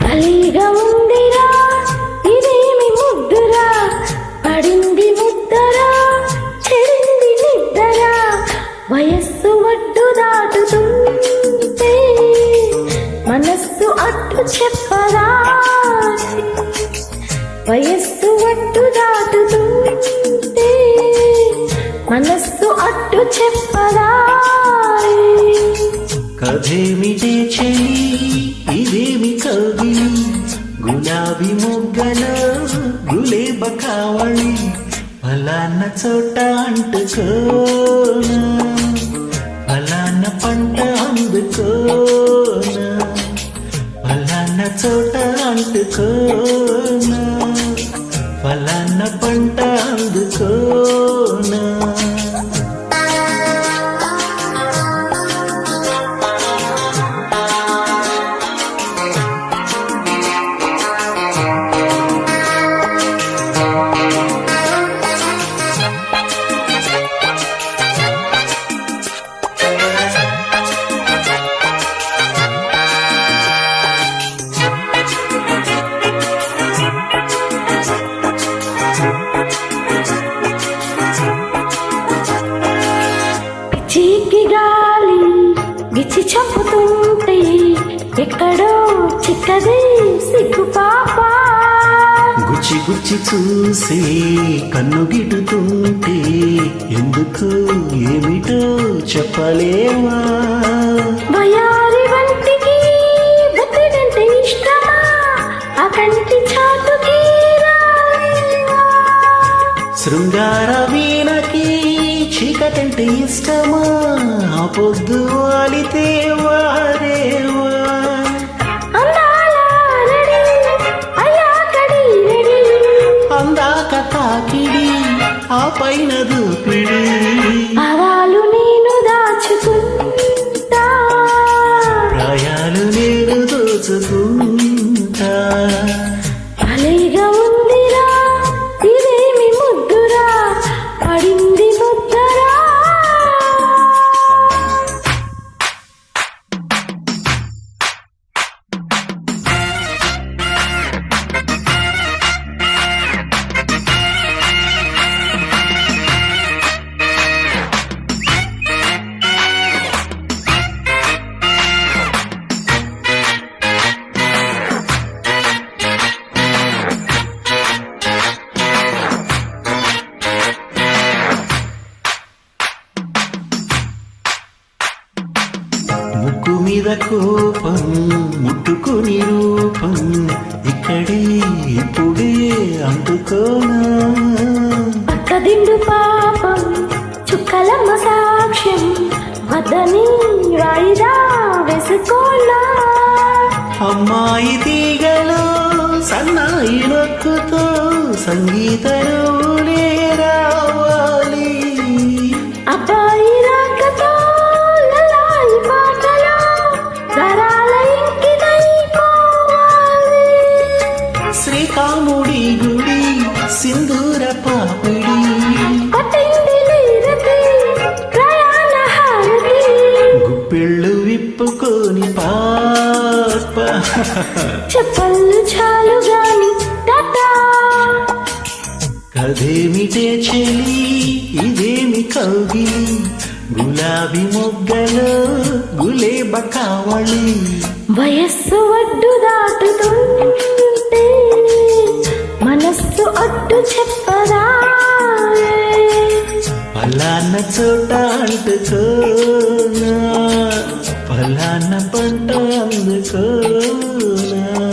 కలిగా ఉందిరా ఇదేమి ముద్దురా, పడింది ముద్దరా చెడింది నిద్దరా, వయస్సు ఒడ్డు దాటుతుంటే మనస్సు అడ్డు చెప్పరా, వయస్సు ఒడ్డు దాటుతుంటే మనస్సు అడ్డు చెప్పరా. కథేమిటే చెలి ఇదేమి కవిలి, గులాబీ మొగ్గల గులేబ కావళి, ఫలాన చోట అంటుకోనా, ఫలాన పంట అందుకోనా, ఫలాన చోట అంటుకోనా, ఫలాన పంట అందుకోనా. చీకి గాలి గిచ్చి చంపుతుంటే ఎక్కడో చిక్కదే సిగ్గు పాప, గుచ్చి గుచ్చి చూసే కన్ను గిడుతుంటే ఎందుకు ఏమిటో చెప్పలేవా, వయారి వంటికి బుద్ధిడంటే ఇష్టమా, ఆ కంటి చాటుకి రాలేవా, శృంగార వీణకి చీకటంటే ఇష్టమా, ఆ పొద్దు వాలితే వారేవా, అందాక తాకిడి ఆ పైన దూపిడి, భావాలు నేను దాచుకుంటా, ప్రాయాలు నేను దోచుకుంటా. భలేగా ఉందిరా ఇదేమి ముద్దురా, పడింది ముద్దరా. ముక్కు మీద కోపం ముట్టుకుని రూపం ఇక్కడే ఇప్పుడే అందుకోనా, పక్కదిండు పాపం చుక్కలమ్మ సాక్ష్యం వద్దని వాయిదా వేసుకోనా, అమ్మాయి తీగలు సన్నాయి నొక్కుతో సంగీతరులే రావాలి, అబ్బాయి రాకతో లలాయి పాటలో తరాల ఇంకిదైపోవాలి, శ్రీకాముడి గుడి సింధూర పాపిడి, కొట్టింది లీరతి ప్రయాణ హారతి, గుప్పిళ్ళు విప్పుకొని పాప, చెప్పళ్ళు చాలు గాని టాటా. కథేమిటే చెలి ఇదేమి కౌగిలి, గులాబీ మొగ్గలో గులేబ కావళి, వయస్సు ఒడ్డు దాటుతుంటే మనస్సు అడ్డు చెప్పరా, ఫలాన చోట అంటుకోనా, ఫలాన పంట అందుకోనా.